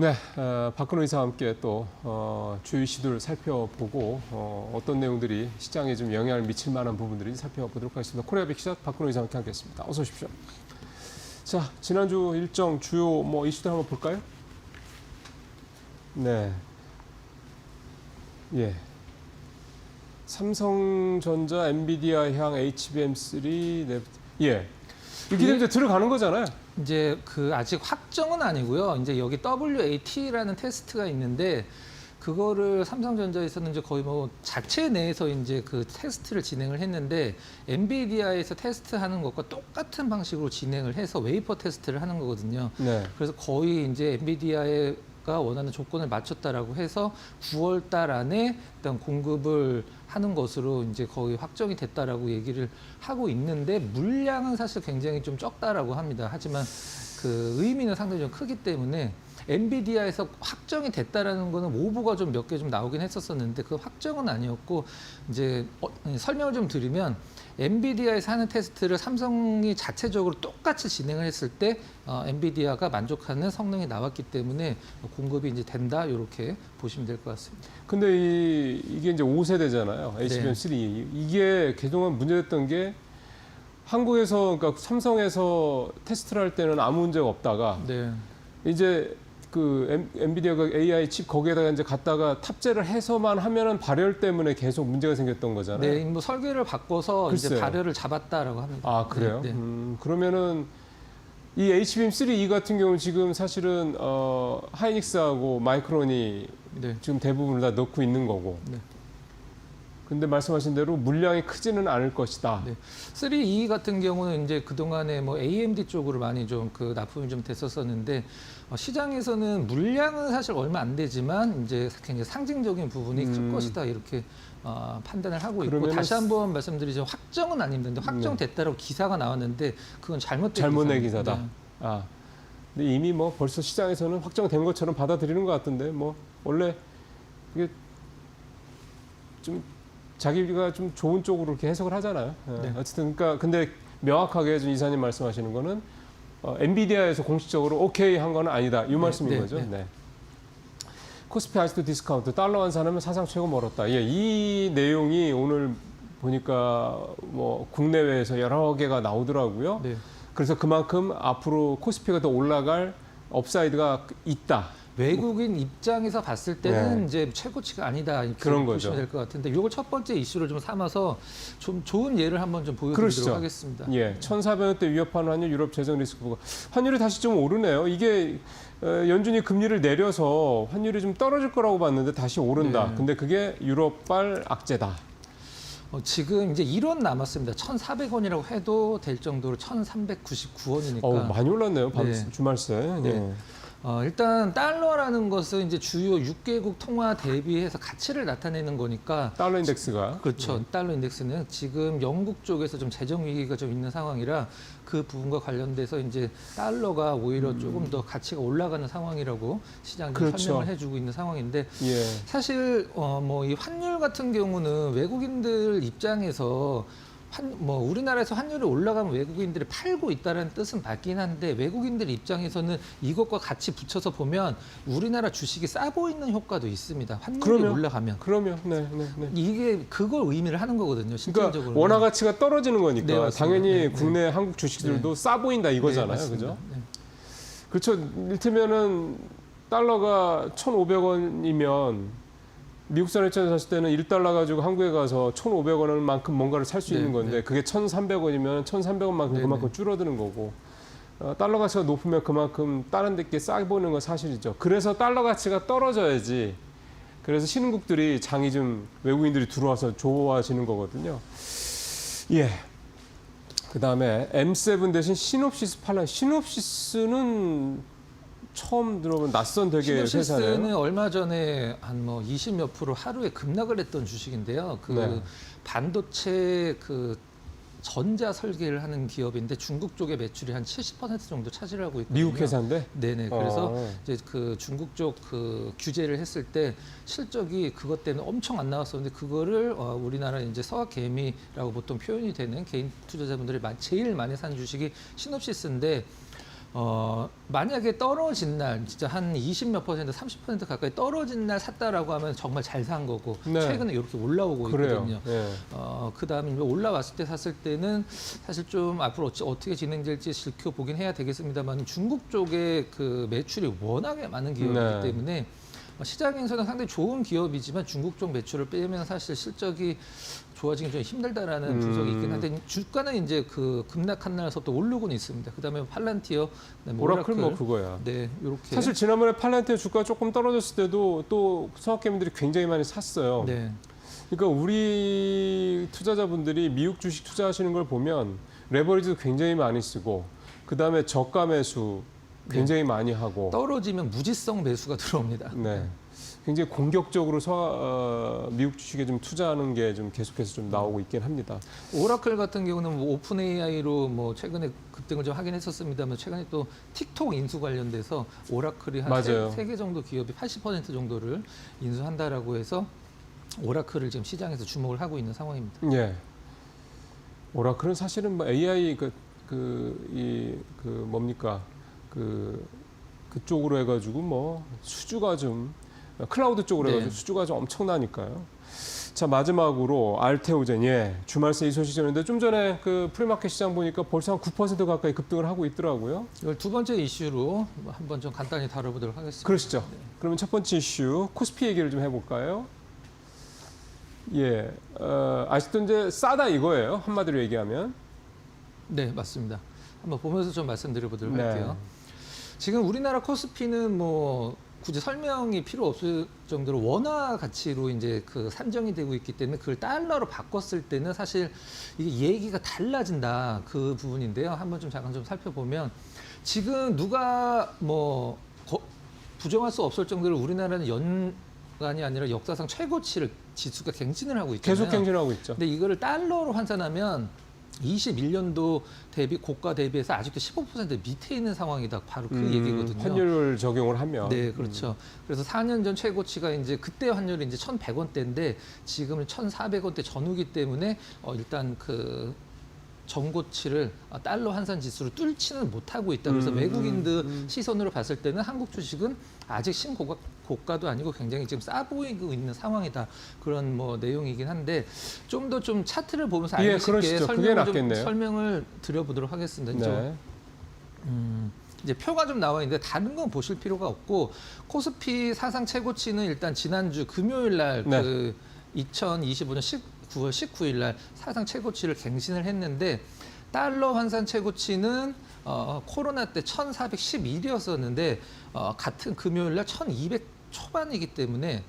네, 박근호 이사와 함께 또 주요 이슈들 살펴보고 어떤 내용들이 시장에 좀 영향을 미칠 만한 부분들이 살펴보도록 하겠습니다. 코리아 빅샷 박근호 이사와 함께 하겠습니다. 어서 오십시오. 자, 지난주 일정 주요 이슈들 한번 볼까요? 네, 예, 삼성전자, 엔비디아 향 HBM3, 네, 예, 이렇게 되면 이제 들어가는 거잖아요. 이제 아직 확정은 아니고요. 이제 여기 WAT라는 테스트가 있는데 그거를 삼성전자에서는 이제 거의 자체 내에서 이제 그 테스트를 진행을 했는데 엔비디아에서 테스트하는 것과 똑같은 방식으로 진행을 해서 웨이퍼 테스트를 하는 거거든요. 네. 그래서 거의 이제 엔비디아가 원하는 조건을 맞췄다라고 해서 9월 달 안에 일단 공급을 하는 것으로 이제 거의 확정이 됐다라고 얘기를 하고 있는데 물량은 사실 굉장히 좀 적다라고 합니다. 하지만 그 의미는 상당히 좀 크기 때문에 엔비디아에서 확정이 됐다라는 거는 오보가 좀 몇 개 좀 나오긴 했었었는데 그 확정은 아니었고 이제 설명을 좀 드리면 엔비디아에서 하는 테스트를 삼성이 자체적으로 똑같이 진행을 했을 때 엔비디아가 만족하는 성능이 나왔기 때문에 공급이 이제 된다 이렇게 보시면 될 것 같습니다. 근데 이게 이제 5세대잖아요. HBM3. 네. 이게 그동안 문제됐던 게 한국에서 그러니까 삼성에서 테스트를 할 때는 아무 문제가 없다가 네. 이제 그 엔비디아가 AI 칩 거기에다가 이제 갖다가 탑재를 해서만 하면은 발열 때문에 계속 문제가 생겼던 거잖아요. 네, 뭐 설계를 바꿔서 글쎄요. 이제 발열을 잡았다라고 합니다. 아, 그래요? 네, 네. 그러면은 이 HBM3E 같은 경우는 지금 사실은 하이닉스하고 마이크론이 네. 지금 대부분 다 넣고 있는 거고. 네. 근데 말씀하신 대로 물량이 크지는 않을 것이다. 네. 3E 같은 경우는 이제 그동안에 뭐 AMD 쪽으로 많이 좀 납품이 좀 됐었었는데 시장에서는 물량은 사실 얼마 안 되지만 이제 굉장히 상징적인 부분이 클 것이다 이렇게 판단을 하고 있고 다시 한번 말씀드리죠. 확정은 아닙니다. 확정됐다라고 기사가 나왔는데 그건 잘못된 기사다. 네. 아, 근데 이미 벌써 시장에서는 확정된 것처럼 받아들이는 것 같은데 원래 이게 좀 자기가 좀 좋은 쪽으로 이렇게 해석을 하잖아요. 네. 어쨌든 그러니까 근데 명확하게 좀 이사님 말씀하시는 거는 엔비디아에서 공식적으로 오케이 한 건 아니다. 이 말씀인 거죠. 네. 코스피 아직도 디스카운트 달러 환산하면 사상 최고 멀었다. 예, 이 내용이 오늘 보니까 국내외에서 여러 개가 나오더라고요. 네. 그래서 그만큼 앞으로 코스피가 더 올라갈 업사이드가 있다. 외국인 입장에서 봤을 때는 네. 이제 최고치가 아니다 이렇게 그런 보시면 될 것 같은데 이걸 첫 번째 이슈를 좀 삼아서 좀 좋은 예를 한번 좀 보여드리도록 그러시죠. 하겠습니다. 예, 1,400원대 위협하는 환율 유럽 재정 리스크가 환율이 다시 좀 오르네요. 이게 연준이 금리를 내려서 환율이 좀 떨어질 거라고 봤는데 다시 오른다. 네. 근데 그게 유럽발 악재다. 지금 이제 1원 남았습니다. 1,400원이라고 해도 될 정도로 1,399원이니까. 많이 올랐네요. 네. 주말새. 네. 예. 일단 달러라는 것은 이제 주요 6개국 통화 대비해서 가치를 나타내는 거니까 달러 인덱스가. 그렇죠. 달러 인덱스는 지금 영국 쪽에서 좀 재정 위기가 좀 있는 상황이라 그 부분과 관련돼서 이제 달러가 오히려 조금 더 가치가 올라가는 상황이라고 시장이 그렇죠. 설명을 해주고 있는 상황인데 예. 사실 이 환율 같은 경우는 외국인들 입장에서 우리나라에서 환율이 올라가면 외국인들이 팔고 있다는 뜻은 맞긴 한데 외국인들 입장에서는 이것과 같이 붙여서 보면 우리나라 주식이 싸 보이는 효과도 있습니다. 환율이 올라가면. 네. 이게 그걸 의미를 하는 거거든요. 실질적으로. 그러니까 원화 가치가 떨어지는 거니까 네, 당연히 국내 한국 주식들도 네. 싸 보인다 이거잖아요. 네, 그죠? 네. 그렇죠. 이를테면은 달러가 1,500원이면 미국 산 입장에서 샀을 때는 1달러 가지고 한국에 가서 1,500원만큼 뭔가를 살 수 네, 있는 건데 네. 그게 1,300원이면 1,300원만큼 네, 그만큼 네. 줄어드는 거고 달러 가치가 높으면 그만큼 다른 데께 싸게 보는 건 사실이죠. 그래서 달러 가치가 떨어져야지. 그래서 신흥국들이 장이 좀 외국인들이 들어와서 좋아하시는 거거든요. 예. 그다음에 M7 대신 시놉시스 팔라. 시놉시스는 처음 들어본 낯선 되게 회사네요. 시놉시스는 얼마 전에 한 20몇 프로 하루에 급락을 했던 주식인데요. 네. 반도체 전자 설계를 하는 기업인데 중국 쪽의 매출이 한 70% 정도 차지하고 있거든요. 미국 회사인데? 네네. 그래서 이제 중국 쪽 규제를 했을 때 실적이 그것 때는 엄청 안 나왔었는데 그거를 우리나라 이제 서학개미라고 보통 표현이 되는 개인 투자자분들이 제일 많이 산 주식이 시놉시스인데 만약에 떨어진 날 진짜 한 20몇 %, 30% 가까이 떨어진 날 샀다라고 하면 정말 잘 산 거고 네. 최근에 이렇게 올라오고 그래요. 있거든요. 예. 그다음에 올라왔을 때 샀을 때는 사실 좀 앞으로 어떻게 진행될지 지켜보긴 해야 되겠습니다만 중국 쪽에 그 매출이 워낙에 많은 기업이기 네. 때문에 시장에서는 상당히 좋은 기업이지만 중국 쪽 매출을 빼면 사실 실적이 좋아지기 좀 힘들다라는 분석이 있긴 한데 주가는 이제 그 급락한 날서부터 오르고는 있습니다. 그다음에 팔란티어, 그다음에 오라클 뭐 그거야. 네, 이렇게 사실 지난번에 팔란티어 주가 조금 떨어졌을 때도 또 성학개미들이 굉장히 많이 샀어요. 네. 그러니까 우리 투자자분들이 미국 주식 투자하시는 걸 보면 레버리지도 굉장히 많이 쓰고 그다음에 저가 매수 굉장히 많이 하고 떨어지면 무지성 매수가 들어옵니다. 네. 굉장히 공격적으로 미국 주식에 좀 투자하는 게 좀 계속해서 좀 나오고 있긴 합니다. 오라클 같은 경우는 뭐 오픈 AI로 뭐 최근에 급등을 좀 하긴 했었습니다만 최근에 또 틱톡 인수 관련돼서 오라클이 한 맞아요. 3개 정도 기업이 80% 정도를 인수한다라고 해서 오라클을 지금 시장에서 주목을 하고 있는 상황입니다. 예. 오라클은 사실은 뭐 AI 뭡니까 그쪽으로 해가지고 뭐 수주가 좀 클라우드 쪽으로 네. 해가지고 수주가 좀 엄청나니까요. 자 마지막으로 알테오젠 주말 새 이 소식 전했는데 좀 전에 그 프리마켓 시장 보니까 벌써 한 9% 가까이 급등을 하고 있더라고요. 이걸 두 번째 이슈로 한번 좀 간단히 다뤄보도록 하겠습니다. 그러시죠. 그러면 첫 번째 이슈 코스피 얘기를 좀 해볼까요? 예, 아직도 이제 싸다 이거예요. 한마디로 얘기하면. 네, 맞습니다. 한번 보면서 좀 말씀드려보도록 네. 할게요. 지금 우리나라 코스피는 뭐 굳이 설명이 필요 없을 정도로 원화 가치로 이제 그 산정이 되고 있기 때문에 그걸 달러로 바꿨을 때는 사실 이게 얘기가 달라진다 그 부분인데요. 한번 좀 잠깐 좀 살펴보면 지금 누가 뭐 부정할 수 없을 정도로 우리나라는 연간이 아니라 역사상 최고치를 지수가 갱신을 하고 있잖아요. 계속 갱신하고 있죠. 근데 이거를 달러로 환산하면 21년도 대비 고가 대비해서 아직도 15% 밑에 있는 상황이다. 바로 그 얘기거든요. 환율을 적용을 하면. 네, 그렇죠. 그래서 4년 전 최고치가 이제 그때 환율이 이제 1,100원대인데 지금은 1,400원대 전후기 때문에 일단 그 전고치를 달러 환산 지수로 뚫지는 못하고 있다. 그래서 외국인들 시선으로 봤을 때는 한국 주식은 아직 신고가도 아니고 굉장히 지금 싸 보이고 있는 상황이다. 그런 뭐 내용이긴 한데 좀 더 좀 차트를 보면서 알기 쉽게 그러시죠. 그게 낫겠네요. 설명을 드려보도록 하겠습니다. 네. 이제 표가 좀 나와 있는데 다른 건 보실 필요가 없고 코스피 사상 최고치는 일단 지난주 금요일 날 네. 그 2025년 9월 19일 날 사상 최고치를 갱신을 했는데 달러 환산 최고치는 코로나 때 1,411이었었는데 같은 금요일 날 1,200 초반이기 때문에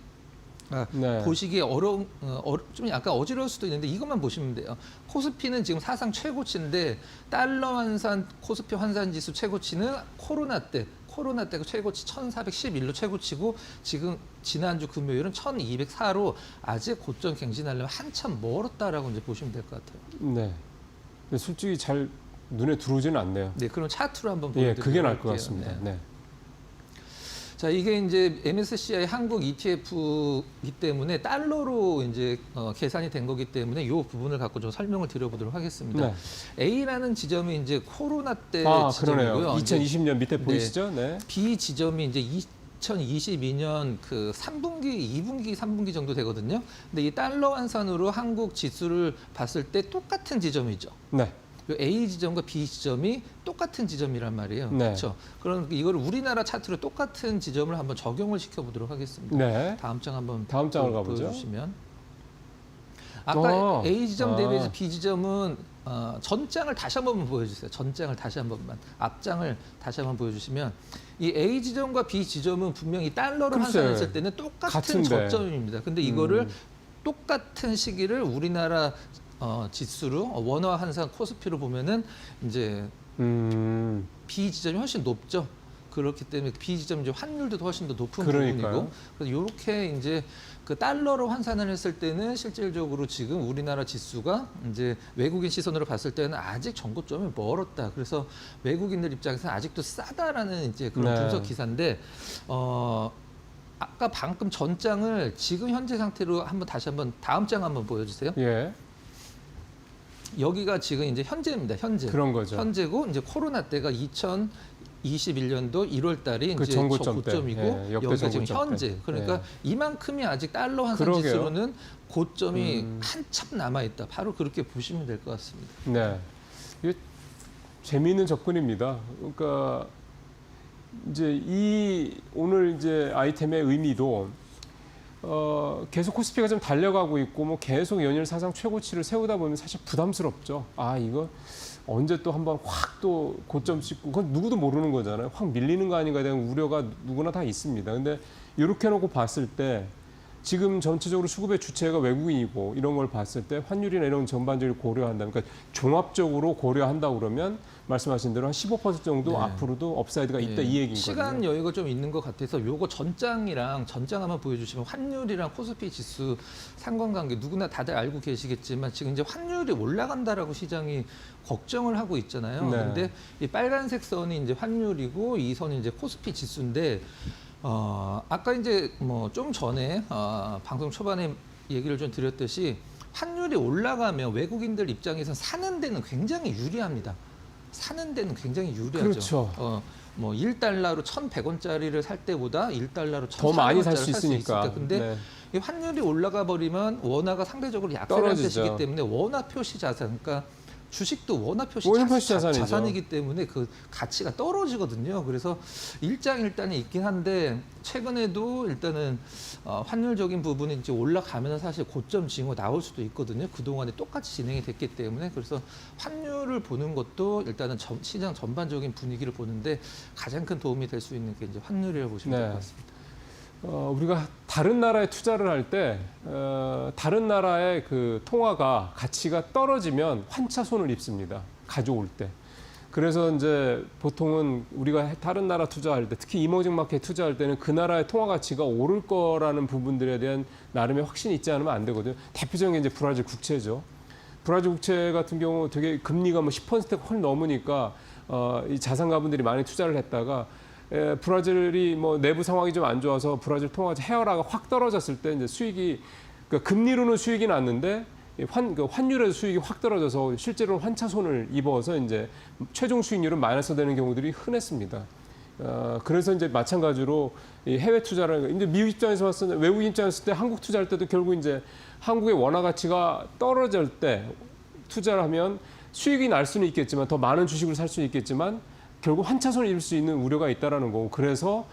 네. 보시기에 좀 약간 어지러울 수도 있는데 이것만 보시면 돼요. 코스피는 지금 사상 최고치인데 달러 환산 코스피 환산 지수 최고치는 코로나 때 그 최고치 1,411로 최고치고 지금 지난주 금요일은 1,204로 아직 고점 갱신하려면 한참 멀었다라고 이제 보시면 될 것 같아요. 네. 근데 솔직히 잘 눈에 들어오지는 않네요. 네, 그럼 차트로 한번 예, 보여드리도록 그게 나을 것 할게요. 같습니다. 네. 네. 자, 이게 이제 MSCI 한국 ETF이기 때문에 달러로 이제 계산이 된 거기 때문에 이 부분을 갖고 좀 설명을 드려보도록 하겠습니다. 네. A라는 지점이 이제 코로나 때 그러네요. 지점이고요. 2020년 밑에 보이시죠? 네. B 지점이 이제 2022년 그 3분기, 2분기, 3분기 정도 되거든요. 근데 이 달러 환산으로 한국 지수를 봤을 때 똑같은 지점이죠. 네. A 지점과 B 지점이 똑같은 지점이란 말이에요. 네. 그렇죠. 그럼 이거를 우리나라 차트로 똑같은 지점을 한번 적용을 시켜보도록 하겠습니다. 네. 다음 장 한번 다음 장을 가보죠. 보여주시면 아까 A 지점 대비해서 아. B 지점은 전장을 다시 한번 보여주세요. 전장을 다시 한 번만, 앞장을 다시 한번 보여주시면 이 A 지점과 B 지점은 분명히 달러로 글쎄, 환산했을 때는 똑같은 같은데. 저점입니다. 근데 이거를 똑같은 시기를 우리나라 지수로 원화 환산 코스피로 보면은 이제 B 지점이 훨씬 높죠. 그렇기 때문에 B 지점 이제 환율도 훨씬 더 높은 그러니까요. 부분이고, 그래서 이렇게 이제 그 달러로 환산을 했을 때는 실질적으로 지금 우리나라 지수가 이제 외국인 시선으로 봤을 때는 아직 전고점이 멀었다. 그래서 외국인들 입장에서는 아직도 싸다라는 이제 그런 네. 분석 기사인데, 아까 방금 전장을 지금 현재 상태로 다시 한번 다음 장 한번 보여주세요. 예. 여기가 지금 이제 현재입니다. 현재. 그런 거죠. 현재고 이제 코로나 때가 2021년도 1월 달이 그 이제 전고점 때. 고점이고 예, 역대 여기가 지금 전고점 현재. 때. 그러니까 예. 이만큼이 아직 달러 환산 그러게요. 지수로는 고점이 한참 남아 있다. 바로 그렇게 보시면 될 것 같습니다. 네. 이게 재미있는 접근입니다. 그러니까 이제 이 오늘 이제 아이템의 의미도 계속 코스피가 좀 달려가고 있고 뭐 계속 연일 사상 최고치를 세우다 보면 사실 부담스럽죠. 아, 이거 언제 또 한번 확 또 고점 찍고 그건 누구도 모르는 거잖아요. 확 밀리는 거 아닌가에 대한 우려가 누구나 다 있습니다. 근데 이렇게 놓고 봤을 때 지금 전체적으로 수급의 주체가 외국인이고 이런 걸 봤을 때 환율이나 이런 전반적으로 고려한다. 그러니까 종합적으로 고려한다 그러면 말씀하신 대로 한 15% 정도 네. 앞으로도 업사이드가 있다 이 얘기인 시간 거죠. 여유가 좀 있는 것 같아서 요거 전장 한번 보여주시면 환율이랑 코스피 지수 상관관계 누구나 다들 알고 계시겠지만 지금 이제 환율이 올라간다라고 시장이 걱정을 하고 있잖아요. 네. 근데 이 빨간색 선이 이제 환율이고 이 선이 이제 코스피 지수인데 아까 이제 뭐 좀 전에 방송 초반에 얘기를 좀 드렸듯이 환율이 올라가면 외국인들 입장에서 사는 데는 굉장히 유리합니다. 사는 데는 굉장히 유리하죠. 그렇죠. 뭐 1달러로 1,100원짜리를 살 때보다 1달러로 1,400원짜리를 더 많이 살 수 있으니까. 근데 네. 이 환율이 올라가 버리면 원화가 상대적으로 약세라는 떨어지죠. 뜻이기 때문에 원화 표시 자산, 그러니까 주식도 원화 표시 자산이죠. 자산이기 때문에 그 가치가 떨어지거든요. 그래서 일장일단이 있긴 한데 최근에도 일단은 환율적인 부분이 이제 올라가면 사실 고점 징후 나올 수도 있거든요. 그동안에 똑같이 진행이 됐기 때문에 그래서 환율을 보는 것도 일단은 시장 전반적인 분위기를 보는데 가장 큰 도움이 될 수 있는 게 이제 환율이라고 보시면 될 것 같습니다. 우리가 다른 나라에 투자를 할 때 다른 나라의 그 통화가 가치가 떨어지면 환차손을 입습니다. 가져올 때. 그래서 이제 보통은 우리가 다른 나라 투자할 때 특히 이머징 마켓 투자할 때는 그 나라의 통화 가치가 오를 거라는 부분들에 대한 나름의 확신이 있지 않으면 안 되거든요. 대표적인 게 이제 브라질 국채죠. 브라질 국채 같은 경우 되게 금리가 뭐 10%가 훨씬 넘으니까 이 자산 가분들이 많이 투자를 했다가 브라질이 뭐 내부 상황이 좀 안 좋아서 브라질 통화 헤어라가 확 떨어졌을 때 이제 수익이 그러니까 금리로는 수익이 났는데 환율에서 수익이 확 떨어져서 실제로 환차손을 입어서 이제 최종 수익률은 마이너스 되는 경우들이 흔했습니다. 그래서 이제 마찬가지로 이 해외 투자를 이제 미국 입장에서 봤을 때 외국 입장에서 때 한국 투자할 때도 결국 이제 한국의 원화 가치가 떨어질 때 투자를 하면 수익이 날 수는 있겠지만 더 많은 주식을 살 수는 있겠지만 결국 환차손을 입을 수 있는 우려가 있다라는 거고 그래서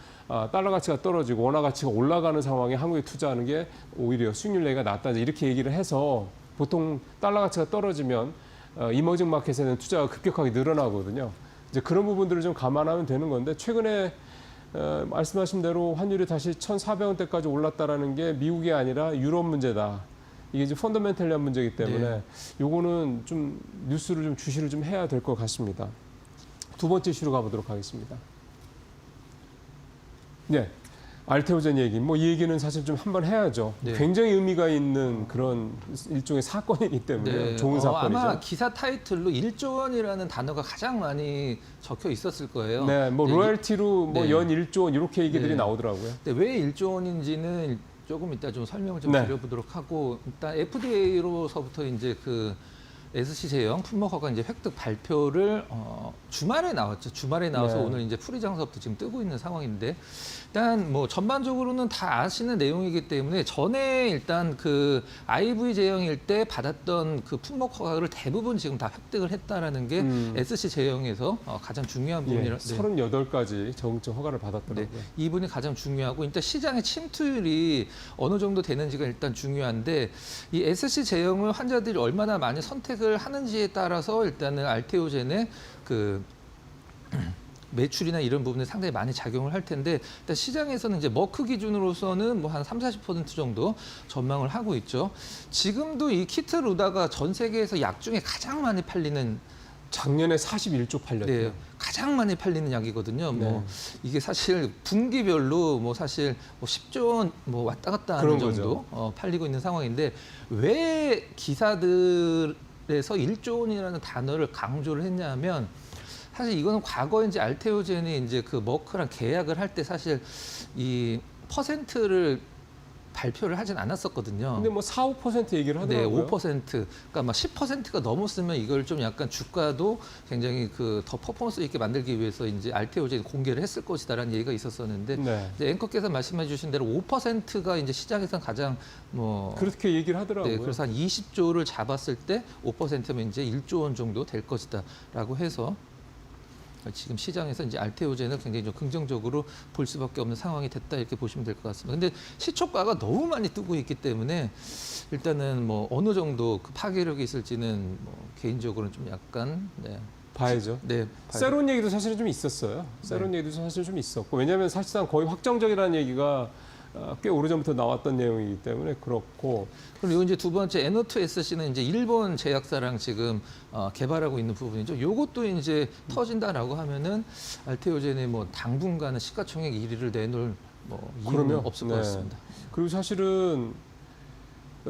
달러 가치가 떨어지고 원화 가치가 올라가는 상황에 한국에 투자하는 게 오히려 수익률 내기가 낫다 이렇게 얘기를 해서 보통 달러 가치가 떨어지면 이머징 마켓에는 투자가 급격하게 늘어나거든요. 이제 그런 부분들을 좀 감안하면 되는 건데 최근에 말씀하신 대로 환율이 다시 1,400원대까지 올랐다라는 게 미국이 아니라 유럽 문제다. 이게 이제 펀더멘털리한 문제이기 때문에 요거는 좀 뉴스를 좀 주시를 좀 해야 될 것 같습니다. 두 번째 이슈로 가보도록 하겠습니다. 네, 알테오젠 얘기. 뭐 이 얘기는 사실 좀 한번 해야죠. 네. 굉장히 의미가 있는 그런 일종의 사건이기 때문에 좋은 사건이죠. 아마 기사 타이틀로 1조 원이라는 단어가 가장 많이 적혀 있었을 거예요. 네, 뭐 로열티로 뭐 네. 연 1조 원 이렇게 얘기들이 네. 나오더라고요. 근데 왜 1조 원인지는 조금 이따 좀 설명을 좀 네. 드려보도록 하고 일단 FDA로서부터 이제 그 SC 제형 품목 허가 이제 획득 발표를 주말에 나왔죠. 주말에 나와서 네. 오늘 이제 풀이장서부터 지금 뜨고 있는 상황인데 일단 뭐 전반적으로는 다 아시는 내용이기 때문에 전에 일단 그 IV 제형일 때 받았던 그 품목 허가를 대부분 지금 다 획득을 했다라는 게 SC 제형에서 가장 중요한 부분이라. 38가지 적응증 허가를 받았더라고요. 이 부분이 가장 중요하고 일단 시장의 침투율이 어느 정도 되는지가 일단 중요한데 이 SC 제형을 환자들이 얼마나 많이 선택을 하는지에 따라서 일단은 알테오젠의 그 매출이나 이런 부분에 상당히 많이 작용을 할 텐데 일단 시장에서는 이제 머크 기준으로서는 뭐 한 30-40% 정도 전망을 하고 있죠. 지금도 이 키트 루다가 전 세계에서 약 중에 가장 많이 팔리는 작년에 41조 팔렸대요. 네, 가장 많이 팔리는 약이거든요. 네. 뭐 이게 사실 분기별로 뭐 사실 뭐 10조 원 뭐 왔다 갔다 하는 그런 정도 팔리고 있는 상황인데 왜 기사들에서 1조 원이라는 단어를 강조를 했냐면 사실 이거는 과거에 이제 알테오젠이 이제 그 머크랑 계약을 할 때 사실 이 퍼센트를 발표를 하진 않았었거든요. 근데 뭐 4, 5% 얘기를 네, 하더라고요. 5%, 그러니까 막 10%가 넘었으면 이걸 좀 약간 주가도 굉장히 그 더 퍼포먼스 있게 만들기 위해서 이제 알테오젠 공개를 했을 것이다라는 얘기가 있었었는데 네. 이제 앵커께서 말씀해주신 대로 5%가 이제 시장에서 가장 뭐 그렇게 얘기를 하더라고요. 네, 그래서 한 20조를 잡았을 때 5%면 이제 1조 원 정도 될 것이다라고 해서 지금 시장에서 이제 알테오젠을 굉장히 좀 긍정적으로 볼 수밖에 없는 상황이 됐다 이렇게 보시면 될 것 같습니다. 근데 시초가가 너무 많이 뜨고 있기 때문에 일단은 뭐 어느 정도 그 파괴력이 있을지는 뭐 개인적으로는 좀 약간 봐야죠. 네, 세론 얘기도 사실은 좀 있었어요. 세론 얘기도 사실 좀 있었고 왜냐하면 사실상 거의 확정적이라는 얘기가 꽤 오래전부터 나왔던 내용이기 때문에 그렇고 그리고 이제 두 번째 N2SC는 이제 일본 제약사랑 지금 개발하고 있는 부분이죠. 요것도 이제 터진다라고 하면은 알테오젠이 뭐 당분간은 시가총액 1위를 내놓을 뭐 이유는 그러면 없을 것 같습니다. 그리고 사실은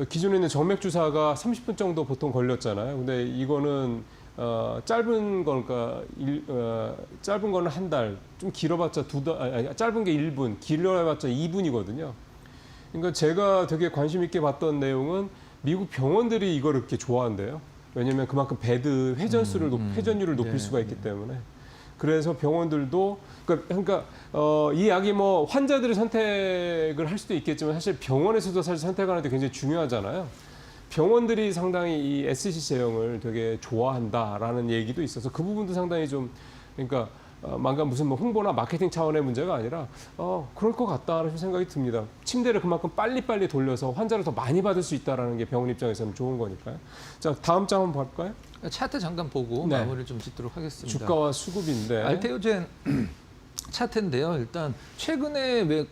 기존에 있는 정맥 주사가 30분 정도 보통 걸렸잖아요. 근데 이거는 짧은 거니까 짧은 거는 한 달, 좀 길어봤자 짧은 게 1분, 길어봤자 2분이거든요. 그러니까 제가 되게 관심 있게 봤던 내용은 미국 병원들이 이걸 이렇게 좋아한대요. 왜냐하면 그만큼 베드 회전수를 회전율을 높일 네, 수가 있기 때문에. 그래서 병원들도 그러니까 이 약이 뭐 환자들이 선택을 할 수도 있겠지만 사실 병원에서도 사실 선택하는 데 굉장히 중요하잖아요. 병원들이 상당히 이 SC 제형을 되게 좋아한다라는 얘기도 있어서 그 부분도 상당히 좀 그러니까 만간 무슨 뭐 홍보나 마케팅 차원의 문제가 아니라 그럴 것 같다는 생각이 듭니다. 침대를 그만큼 빨리빨리 돌려서 환자를 더 많이 받을 수 있다라는 게 병원 입장에서는 좋은 거니까요. 자, 다음 장 한번 볼까요? 차트 잠깐 보고 네. 마무리를 좀 짓도록 하겠습니다. 주가와 수급인데 알테오젠 차트인데요. 일단 최근에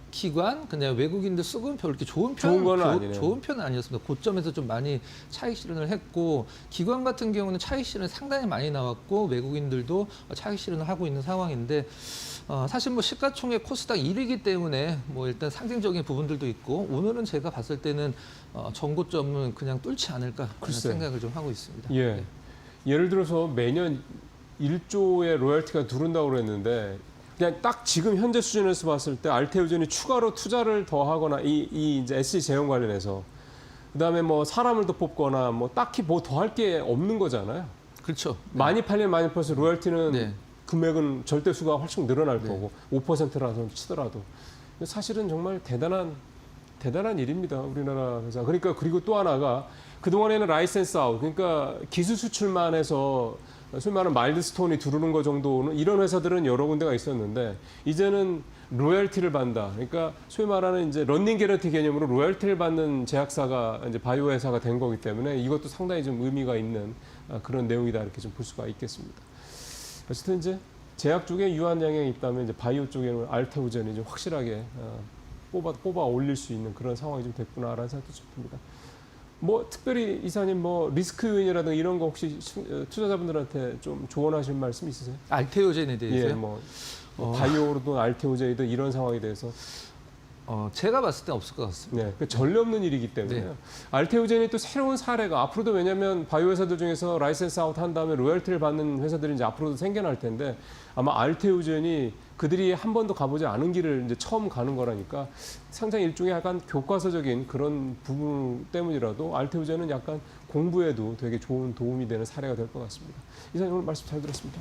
기관 그냥 외국인들 수급은 별로 이렇게 좋은 건 아니네요. 좋은 편은 아니었습니다. 고점에서 좀 많이 차익 실현을 했고 기관 같은 경우는 차익 실현 상당히 많이 나왔고 외국인들도 차익 실현을 하고 있는 상황인데 사실 뭐 시가총액 코스닥 1위이기 때문에 뭐 일단 상징적인 부분들도 있고 오늘은 제가 봤을 때는 전고점은 그냥 뚫지 않을까 하는 글쎄요. 생각을 좀 하고 있습니다. 예. 네. 예를 들어서 매년 1조의 로열티가 두른다고 그랬는데 그냥 딱 지금 현재 수준에서 봤을 때 알테오젠이 추가로 투자를 더 하거나 이 이제 SC 제형 관련해서 그다음에 뭐 사람을 더 뽑거나 뭐 딱히 뭐 더 할 게 없는 거잖아요. 그렇죠. 많이 팔리면 많이 팔수 로열티는 네. 금액은 절대수가 훨씬 늘어날 네. 거고 5%라서 치더라도 사실은 정말 대단한 일입니다. 우리나라 회사. 그러니까 그리고 또 하나가 그동안에는 라이센스 아웃 그러니까 기술 수출만 해서 소위 말하는 마일드스톤이 두르는 거 정도는 이런 회사들은 여러 군데가 있었는데 이제는 로열티를 받는다. 그러니까 소위 말하는 이제 런닝 개런티 개념으로 로열티를 받는 제약사가 이제 바이오 회사가 된 거기 때문에 이것도 상당히 좀 의미가 있는 그런 내용이다 이렇게 좀 볼 수가 있겠습니다. 어쨌든 이제 제약 쪽에 유한 영향이 있다면 이제 바이오 쪽에는 알테오젠이 좀 확실하게 뽑아 올릴 수 있는 그런 상황이 좀 됐구나라는 생각도 좀 듭니다. 뭐 특별히 이사님 뭐 리스크 요인이라든가 이런 거 혹시 투자자분들한테 좀 조언하실 말씀 있으세요? 알테오젠에 대해서요? 예, 뭐 바이오로든 알테오젠이든 이런 상황에 대해서 제가 봤을 때 없을 것 같습니다. 네, 그 전례 없는 일이기 때문에 네. 알테오젠이 또 새로운 사례가 앞으로도 왜냐하면 바이오 회사들 중에서 라이센스 아웃 한 다음에 로열티를 받는 회사들이 이제 앞으로도 생겨날 텐데 아마 알테오젠이 그들이 한 번도 가보지 않은 길을 이제 처음 가는 거라니까 상당히 일종의 약간 교과서적인 그런 부분 때문이라도 알테오젠은 약간 공부에도 되게 좋은 도움이 되는 사례가 될 것 같습니다. 이사님 오늘 말씀 잘 들었습니다.